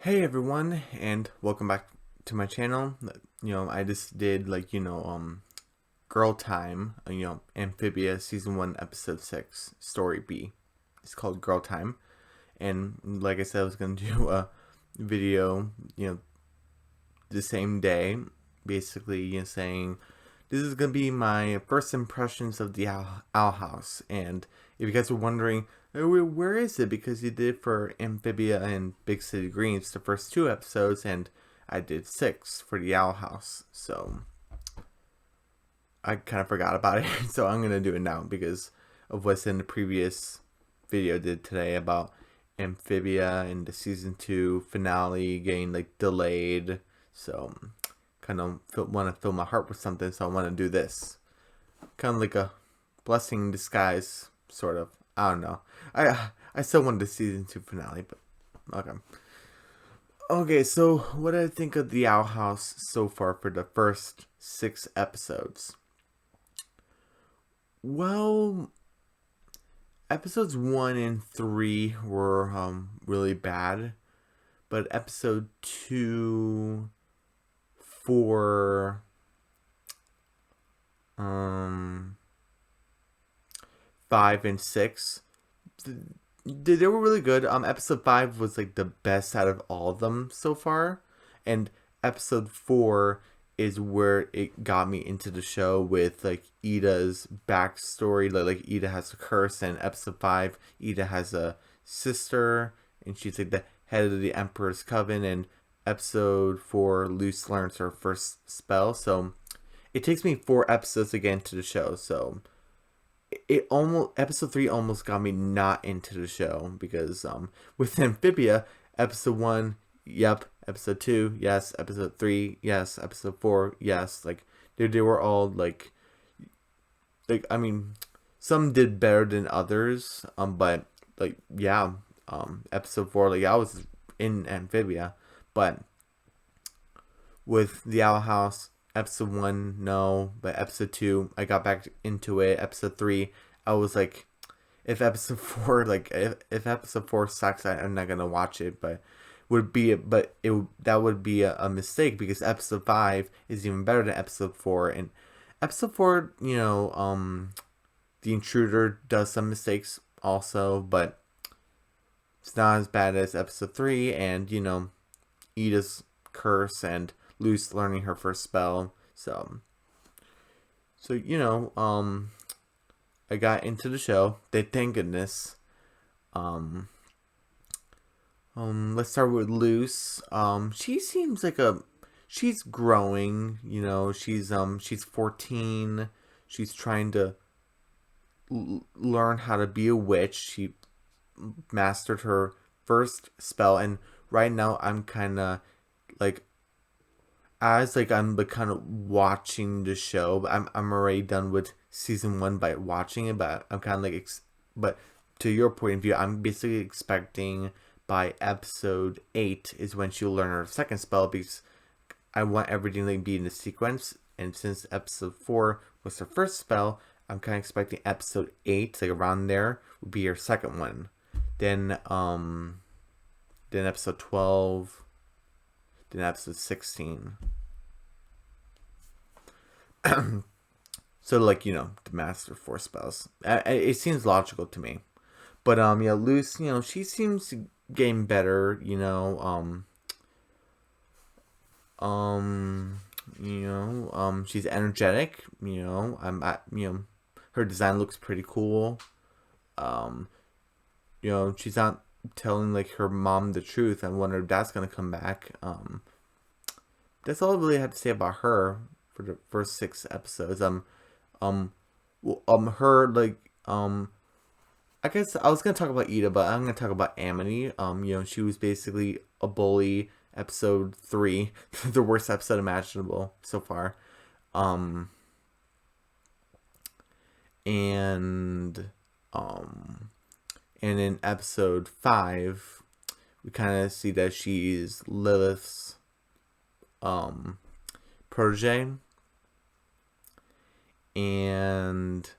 Hey everyone, and welcome back to my channel. I just did Girl Time, Amphibia Season 1 Episode 6, Story B. It's called Girl Time. And like I said, I was going to do a video, the same day, basically, saying this is going to be my first impressions of the Owl House. And if you guys were wondering, where is it? Because you did for Amphibia and Big City Greens the first 2 episodes, and I did 6 for the Owl House. So I kind of forgot about it. So I'm going to do it now because of what's in the previous video I did today about Amphibia and the season 2 finale getting delayed. So kind of want to fill my heart with something, so I want to do this. Kind of like a blessing in disguise, sort of. I don't know. I still want the season 2 finale, but okay. Okay, so what do I think of the Owl House so far for the first 6 episodes? Well, episodes 1 and 3 were really bad, but episode 2, 4, 5 and 6, they were really good. Episode 5 was like the best out of all of them so far, and episode 4 is where it got me into the show with Ida's backstory. Like Ida has a curse, and episode 5, Ida has a sister, and she's like the head of the Emperor's Coven. And episode 4, Luce learns her first spell. So it takes me 4 episodes to get into the show. So it almost, episode 3 almost got me not into the show because with Amphibia, episode 1, yep, episode 2, yes, episode 3, yes, episode 4, yes, they were all I mean, some did better than others, but yeah, episode 4, I was in Amphibia, but with the Owl House, episode 1, no, but episode 2, I got back into it. Episode 3, I was like, if episode 4, if episode 4 sucks, I'm not gonna watch it, but that would be a mistake because episode 5 is even better than episode 4. And episode 4, the intruder does some mistakes also, but it's not as bad as episode 3. And Ida's curse and Luce learning her first spell. So I got into the show. Thank goodness. Let's start with Luce. She seems like she's growing. She's 14. She's trying to learn how to be a witch. She mastered her first spell, and right now I'm kind of like I'm kind of watching the show, but I'm already done with season 1 by watching it. But I'm kind of but to your point of view, I'm basically expecting by episode 8 is when she'll learn her second spell, because I want everything to be in the sequence. And since episode 4 was her first spell, I'm kind of expecting episode 8, around there, would be her second one. Then episode 12. Then episode 16. So the master 4 spells. It seems logical to me. But yeah, Luce, she seems to getting better. She's energetic. Her design looks pretty cool. She's not telling her mom the truth. I wonder if that's gonna come back. That's all I really have to say about her for the first 6 episodes. Her I guess I was gonna talk about Ida, but I'm gonna talk about Amity. She was basically a bully. Episode 3, the worst episode imaginable so far. And in episode 5, we kind of see that she's Lilith's protege, and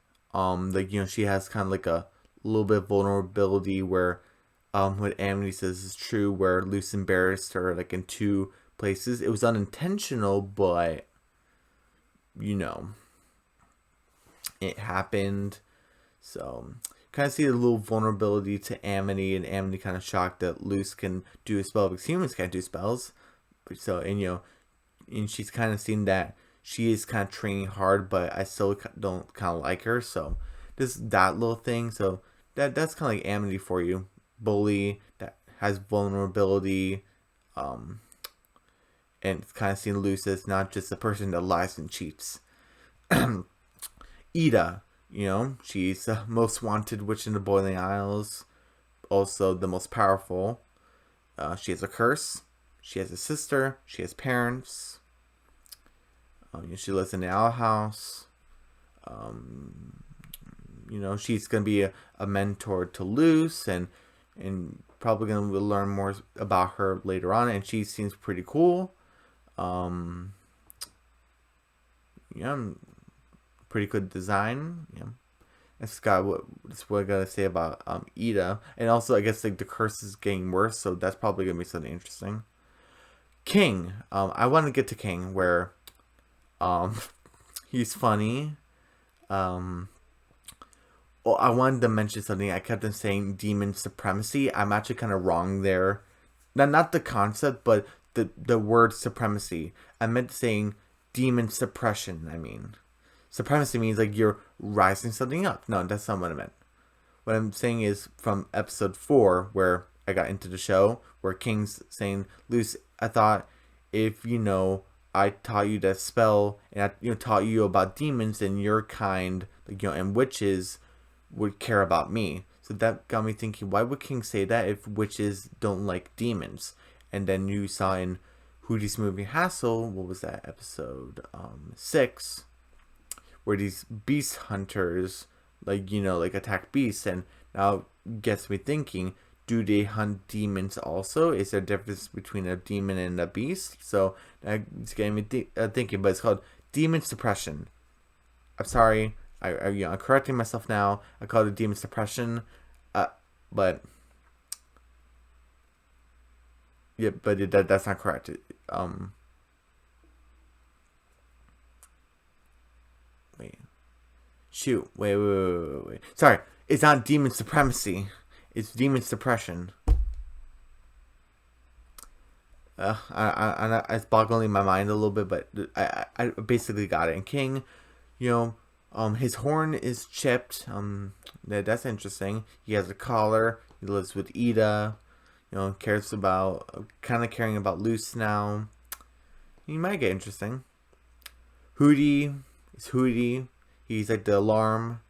she has kind of a little bit of vulnerability where what Amity says is true, where Luce embarrassed her like in 2 places. It was unintentional, but you know, it happened. So kind of see a little vulnerability to Amity, and Amity kind of shocked that Luce can do a spell because humans can't do spells. So, and you know, and she's kind of seen that she is kind of training hard, but I still don't kind of like her. So just that little thing. So that's kind of like Amity for you. Bully that has vulnerability, and it's kind of seen Luce as not just a person that lies and cheats. Ida, you know, she's the most wanted witch in the Boiling Isles, also the most powerful. She has a curse. She has a sister. She has parents. She lives in the owl house. You know, she's gonna be a mentor to Luce, and probably gonna learn more about her later on. And she seems pretty cool. Yeah, pretty good design. Yeah, that's what I gotta say about Ida. And also, I guess like the curse is getting worse, so that's probably gonna be something interesting. King, I want to get to King, where he's funny. Well, I wanted to mention something. I kept on saying demon supremacy. I'm actually kind of wrong there. Not the concept, but the word supremacy. I meant saying demon suppression. I mean, supremacy means like you're rising something up. No, that's not what I meant. What I'm saying is from episode 4, where I got into the show, where King's saying, Luce, I thought if, you know, I taught you that spell, and I, you know, taught you about demons, and your kind, like, you know, and witches would care about me. So that got me thinking, why would King say that if witches don't like demons? And then you saw in Hootie's movie Hassel, what was that, episode 6, where these beast hunters, like, you know, like attack beasts, and now gets me thinking, do they hunt demons also? Is there a difference between a demon and a beast? So it's getting me thinking, but it's called demon suppression. I'm sorry, I'm correcting myself now. I call it demon suppression, but yeah, but that's not correct. Wait. Shoot. Wait. Sorry. It's not demon supremacy. It's demon suppression. It's boggling my mind a little bit, but I basically got it. And King, you know, his horn is chipped. That's interesting. He has a collar. He lives with Ida. You know, kind of caring about Luce now. He might get interesting. Hootie is Hootie. He's like the alarm.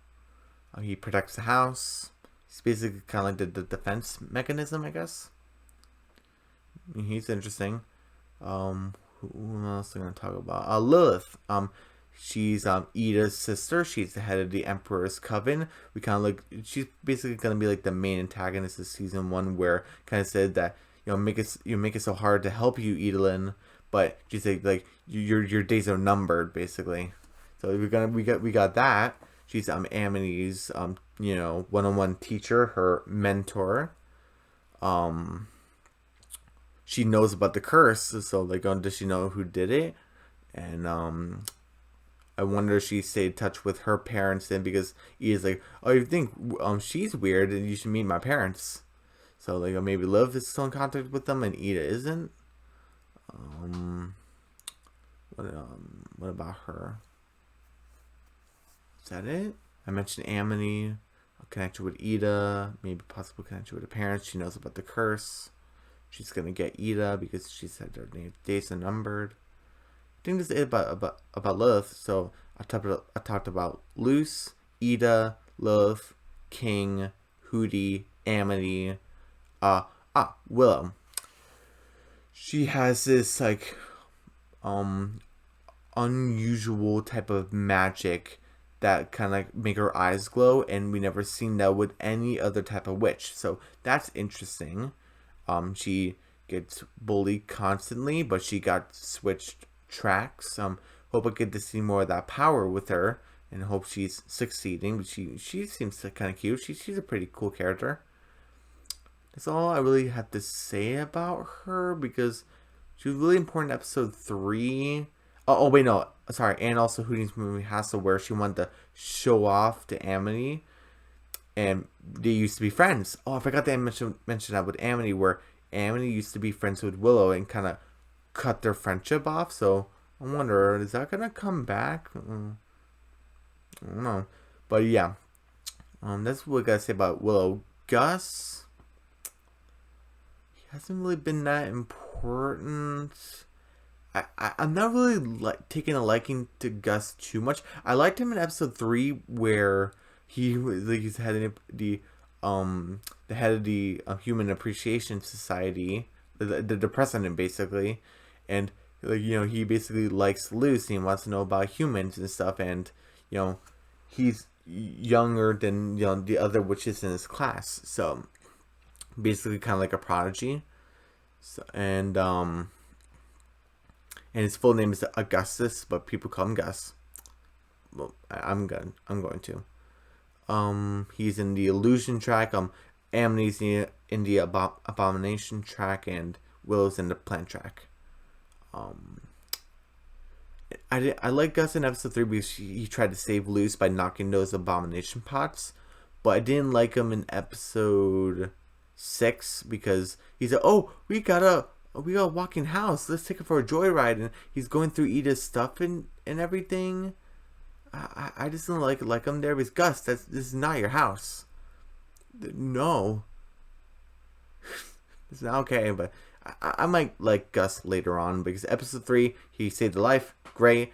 He protects the house. He's basically kind of like the defense mechanism, I guess. He's interesting. Who else am I gonna talk about? Lilith. She's Ida's sister. She's the head of the Emperor's Coven. We kind of like, she's basically gonna be like the main antagonist of season 1, where kind of said that, you know, make it so hard to help you, Idolin, but she's like your days are numbered, basically. So we got that. She's Amity's you know, one-on-one teacher, her mentor. She knows about the curse, so like, does she know who did it? And I wonder if she stayed in touch with her parents then, because Ida's like, oh, you think she's weird and you should meet my parents. So like, maybe Liv is still in contact with them and Ida isn't. What about her? Is that it? I mentioned Amity, a connection with Ida, maybe possible connection with her parents. She knows about the curse. She's gonna get Ida because she said their days are numbered. I think this is it about Lilith. So I talked about Luce, Ida, Lilith, King, Hootie, Amity, Willow. She has this like unusual type of magic that kind of make her eyes glow, and we never seen that with any other type of witch. So that's interesting. She gets bullied constantly, but she got switched tracks. Hope I get to see more of that power with her, and hope she's succeeding. But she seems kind of cute. She's a pretty cool character. That's all I really have to say about her, because she was really important in episode 3. Oh wait, no, sorry. And also Houdini's movie Hassle, where she wanted to show off to Amity, and they used to be friends. Oh, I forgot to mention that with Amity, where Amity used to be friends with Willow and kind of cut their friendship off. So I wonder, is that gonna come back? I don't know, but yeah, that's what I gotta say about Willow. Gus, he hasn't really been that important. I'm not really taking a liking to Gus too much. I liked him in episode 3, where he was like, he's head of the head of the Human Appreciation Society, the president basically, and like, you know, he basically likes Lucy and wants to know about humans and stuff, and you know, he's younger than, you know, the other witches in his class, so basically kind of like a prodigy. So, and his full name is Augustus, but people call him Gus. Well, I'm going to. He's in the illusion track. Amity's in the abomination track, and Willow's in the plant track. I like Gus in episode 3 because he tried to save Luce by knocking those abomination pots, but I didn't like him in episode 6 because he said, "Oh, we got a walking house. Let's take it for a joyride." And he's going through Edith's stuff and everything. I just don't like him there because Gus, this is not your house. No, it's not okay. But I might like Gus later on, because episode 3 he saved a life, great.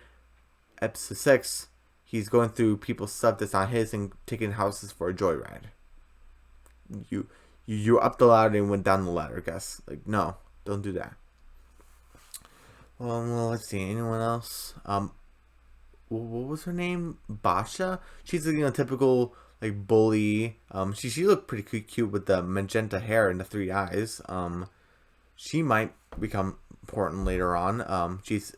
Episode 6 he's going through people's stuff that's not his and taking houses for a joyride. You up the ladder and went down the ladder, Gus. Like, no, don't do that. Well, let's see. Anyone else? What was her name? Basha. She's a, you know, typical like bully. She looked pretty cute with the magenta hair and the 3 eyes. She might become important later on. She's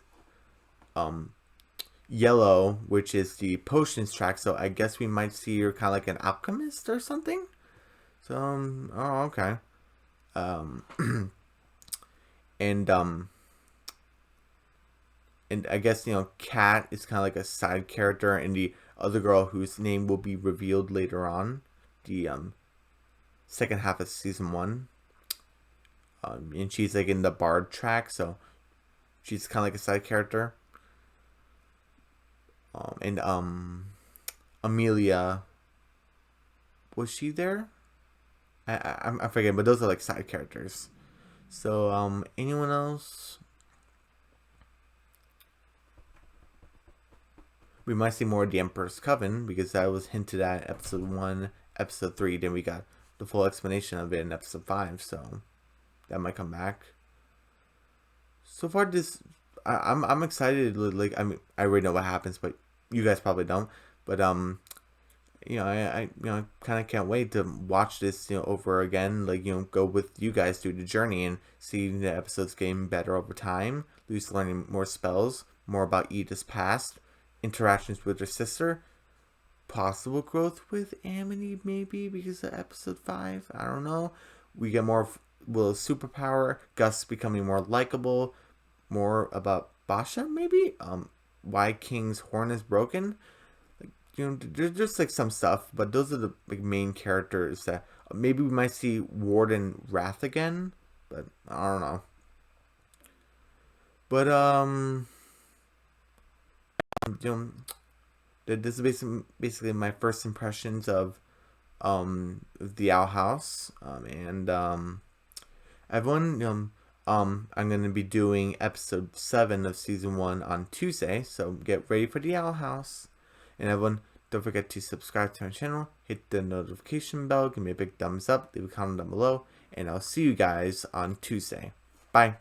yellow, which is the potions track. So I guess we might see her kind of like an alchemist or something. So oh, okay. And I guess, you know, Kat is kind of like a side character, and the other girl whose name will be revealed later on, the second half of season 1. And she's like in the Bard track, so she's kind of like a side character. And Amelia, was she there? I'm forgetting, but those are like side characters. So anyone else? We might see more of the Emperor's Coven, because that was hinted at episode 1, episode 3. Then we got the full explanation of it in episode 5, so that might come back. So far, I'm excited. Like, I mean, I already know what happens, but you guys probably don't. But you know, I you know, kind of can't wait to watch this, you know, over again. Like, you know, go with you guys through the journey and see the episodes getting better over time. Luce learning more spells, more about Edith's past, interactions with her sister, possible growth with Amity maybe because of episode 5. I don't know. We get more of Willow's superpower, Gus becoming more likable, more about Basha maybe. Why King's horn is broken. Like, you know, there's just like some stuff, but those are the like main characters that maybe we might see Warden Wrath again, but I don't know. But you know, this is basically my first impressions of the Owl House, and everyone, I'm gonna be doing episode 7 of season 1 on Tuesday, so get ready for the Owl House. And everyone, don't forget to subscribe to our channel, hit the notification bell, give me a big thumbs up, leave a comment down below, and I'll see you guys on Tuesday. Bye.